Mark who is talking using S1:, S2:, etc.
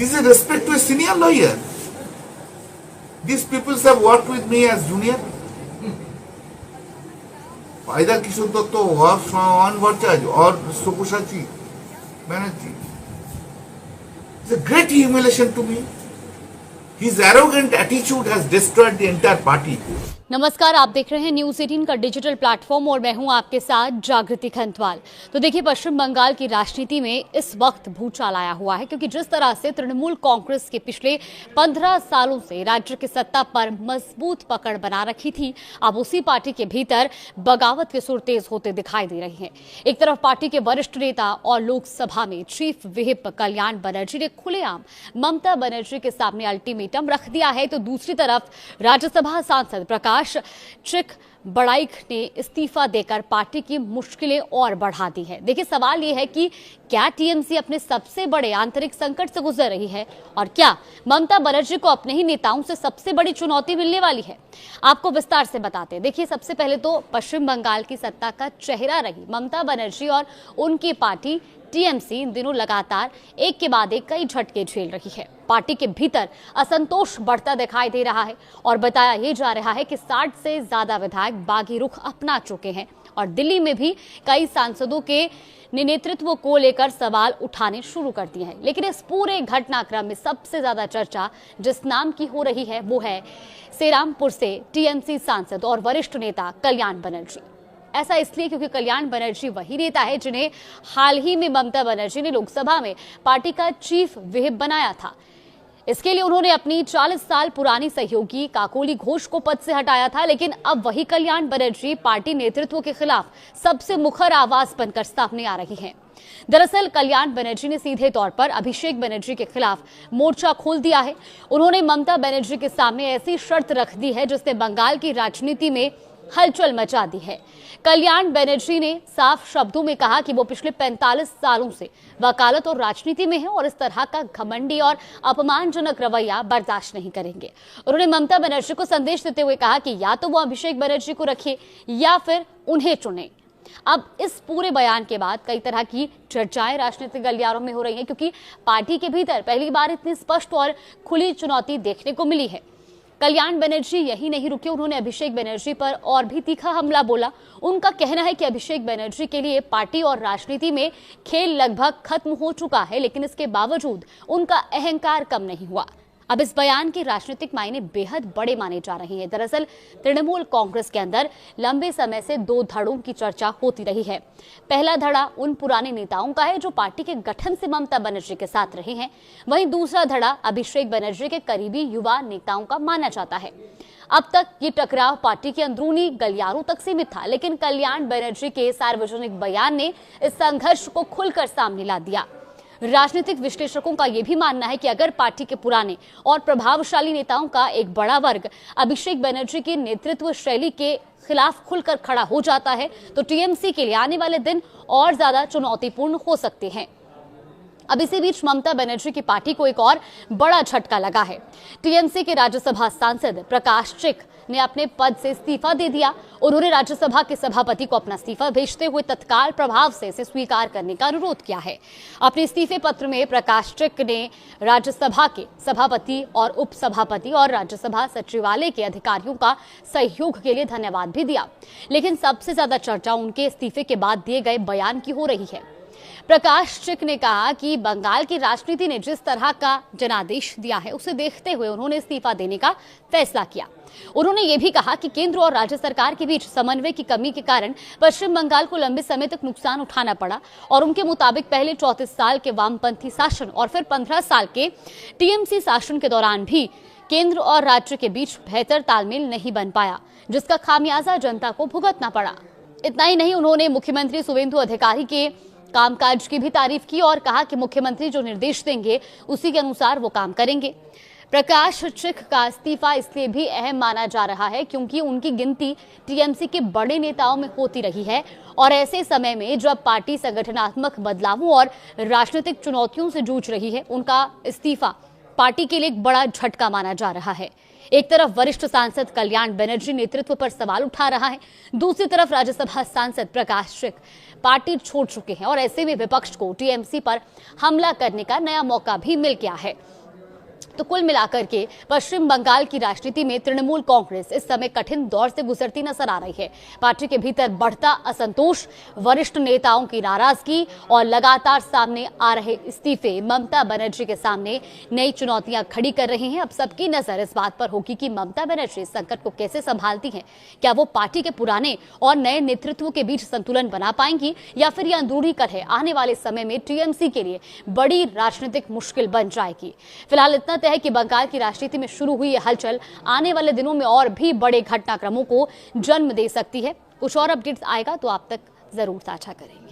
S1: This is respect to a senior lawyer. These people have worked with me as junior. Either Kishore Datta or Swan Bhattacharya or Sabyasachi Banerjee. It's a great humiliation to me. His arrogant attitude has destroyed the entire party.
S2: नमस्कार, आप देख रहे हैं news 18 का digital platform और मैं हूं आपके साथ जागृति खंतवाल। तो देखिए, पश्चिम बंगाल की राजनीति में इस वक्त भूचाल आया हुआ है, क्योंकि जिस तरह से तृणमूल कांग्रेस के पिछले 15 सालों से राज्य की सत्ता पर मजबूत पकड़ बना रखी थी, अब उसी पार्टी के भीतर बगावत के सुर तेज होते दिखाई दे रहे हैं। एक तरफ पार्टी के वरिष्ठ नेता और लोकसभा में चीफ व्हिप कल्याण बनर्जी ने खुलेआम ममता बनर्जी के सामने अल्टीमेटम रख दिया है, तो दूसरी तरफ राज्यसभा सांसद प्रकाश चिक बड़ाइक ने इस्तीफा देकर पार्टी की मुश्किलें और बढ़ा दी है। देखिए, सवाल यह है कि क्या टीएमसी अपने सबसे बड़े आंतरिक संकट से गुजर रही है और क्या ममता बनर्जी को अपने ही नेताओं से सबसे बड़ी चुनौती मिलने वाली है। आपको विस्तार से बताते हैं। देखिए, सबसे पहले तो पश्चिम बंगाल की सत्ता का चेहरा रही ममता बनर्जी और उनकी पार्टी टीएमसी इन दिनों लगातार एक के बाद एक कई झटके झेल रही है। पार्टी के भीतर असंतोष बढ़ता दिखाई दे रहा है और बताया यह जा रहा है कि 60 से ज्यादा विधायक बागी रुख अपना चुके हैं और दिल्ली में भी कई सांसदों के नेतृत्व को लेकर सवाल उठाने शुरू कर दिए हैं। लेकिन इस पूरे घटनाक्रम में सबसे ज्यादा चर्चा जिस नाम की हो रही है वो है सेरामपुर से टीएमसी सांसद और वरिष्ठ नेता कल्याण बनर्जी। ऐसा इसलिए क्योंकि कल्याण बनर्जी वही नेता है जिन्हें हाल ही में ममता बनर्जी ने लोकसभा में पार्टी का चीफ व्हिप बनाया था। इसके लिए उन्होंने अपनी 40 साल पुरानी सहयोगी काकोली घोष को पद से हटाया था, लेकिन अब वही कल्याण बनर्जी पार्टी नेतृत्व के खिलाफ सबसे मुखर आवाज बनकर सामने आ रही हैं। दरअसल कल्याण बनर्जी ने सीधे तौर पर अभिषेक बनर्जी के खिलाफ मोर्चा खोल दिया है। उन्होंने ममता बनर्जी के सामने ऐसी शर्त रख दी है जिसने बंगाल की राजनीति में हलचल मचा दी है। कल्याण बनर्जी ने साफ शब्दों में कहा कि वो पिछले 45 सालों से वकालत और राजनीति में है और इस तरह का घमंडी और अपमानजनक रवैया बर्दाश्त नहीं करेंगे। उन्होंने ममता बनर्जी को संदेश देते हुए कहा कि या तो वो अभिषेक बनर्जी को रखे या फिर उन्हें चुने। अब इस पूरे बयान के बाद कई तरह की चर्चाएं राजनीतिक गलियारों में हो रही हैं, क्योंकि पार्टी के भीतर पहली बार इतनी स्पष्ट और खुली चुनौती देखने को मिली है। कल्याण बनर्जी यही नहीं रुके, उन्होंने अभिषेक बनर्जी पर और भी तीखा हमला बोला। उनका कहना है कि अभिषेक बनर्जी के लिए पार्टी और राजनीति में खेल लगभग खत्म हो चुका है, लेकिन इसके बावजूद उनका अहंकार कम नहीं हुआ। अब इस बयान के राजनीतिक मायने बेहद बड़े माने जा रहे हैं। दरअसल तृणमूल कांग्रेस के अंदर लंबे समय से 2 धड़ों की चर्चा होती रही है। पहला धड़ा उन पुराने नेताओं का है जो पार्टी के गठन से ममता बनर्जी के साथ रहे हैं, वहीं दूसरा धड़ा अभिषेक बनर्जी के करीबी युवा नेताओं का माना जाता है। अब तक ये टकराव पार्टी के अंदरूनी गलियारों तक सीमित था, लेकिन कल्याण बनर्जी के सार्वजनिक बयान ने इस संघर्ष को खुलकर सामने ला दिया। राजनीतिक विश्लेषकों का यह भी मानना है कि अगर पार्टी के पुराने और प्रभावशाली नेताओं का एक बड़ा वर्ग अभिषेक बनर्जी की नेतृत्व शैली के खिलाफ खुलकर खड़ा हो जाता है, तो टीएमसी के लिए आने वाले दिन और ज्यादा चुनौतीपूर्ण हो सकते हैं। अब इसी बीच ममता बनर्जी की पार्टी को एक और बड़ा झटका लगा है। टीएमसी के राज्यसभा सांसद प्रकाश चिक ने अपने पद से इस्तीफा दे दिया। उन्होंने राज्यसभा के सभापति को अपना इस्तीफा भेजते हुए तत्काल प्रभाव से इसे स्वीकार करने का अनुरोध किया है। अपने इस्तीफे पत्र में प्रकाश चिक ने राज्यसभा के सभापति और उपसभापति और राज्यसभा सचिवालय के अधिकारियों का सहयोग के लिए धन्यवाद भी दिया। लेकिन सबसे ज्यादा चर्चा उनके इस्तीफे के बाद दिए गए बयान की हो रही है। प्रकाश चिक ने कहा कि बंगाल की राजनीति ने जिस तरह का जनादेश दिया है उसे देखते हुए उन्होंने इस्तीफा देने का फैसला किया। उन्होंने ये भी कहा कि केंद्र और राज्य सरकार के बीच समन्वय की कमी के कारण पश्चिम बंगाल को लंबे समय तक नुकसान उठाना पड़ा और उनके मुताबिक पहले 34 साल के वामपंथी शासन और फिर 15 साल के टीएमसी शासन के दौरान भी केंद्र और राज्य के बीच बेहतर तालमेल नहीं बन पाया, जिसका खामियाजा जनता को भुगतना पड़ा। इतना ही नहीं, उन्होंने मुख्यमंत्री शुवेंदु अधिकारी के कामकाज की भी तारीफ की और कहा कि मुख्यमंत्री जो निर्देश देंगे उसी के अनुसार वो काम करेंगे। प्रकाश चिक का इस्तीफा इसलिए भी अहम माना जा रहा है क्योंकि उनकी गिनती टीएमसी के बड़े नेताओं में होती रही है और ऐसे समय में जब पार्टी संगठनात्मक बदलावों और राजनीतिक चुनौतियों से जूझ रही है, उनका इस्तीफा पार्टी के लिए एक बड़ा झटका माना जा रहा है। एक तरफ वरिष्ठ सांसद कल्याण बनर्जी नेतृत्व पर सवाल उठा रहा है, दूसरी तरफ राज्यसभा सांसद प्रकाश सिंह पार्टी छोड़ चुके हैं और ऐसे में विपक्ष को टीएमसी पर हमला करने का नया मौका भी मिल गया है। तो कुल मिलाकर के पश्चिम बंगाल की राजनीति में तृणमूल कांग्रेस इस समय कठिन दौर से गुजरती नजर आ रही है। पार्टी के भीतर बढ़ता असंतोष, वरिष्ठ नेताओं की नाराजगी और लगातार सामने आ रहे इस्तीफे ममता बनर्जी के सामने नई चुनौतियां खड़ी कर रही हैं। अब सबकी नजर इस बात पर होगी कि ममता बनर्जी संकट को कैसे संभालती हैं। क्या वो पार्टी के पुराने और नए नेतृत्व के बीच संतुलन बना पाएंगी या फिर यह अंदरूनी कलह आने वाले समय में टीएमसी के लिए बड़ी राजनीतिक मुश्किल बन जाएगी। फिलहाल इतना तय है कि बंगाल की राजनीति में शुरू हुई यह हलचल आने वाले दिनों में और भी बड़े घटनाक्रमों को जन्म दे सकती है। कुछ और अपडेट्स आएगा तो आप तक जरूर साझा करेंगे।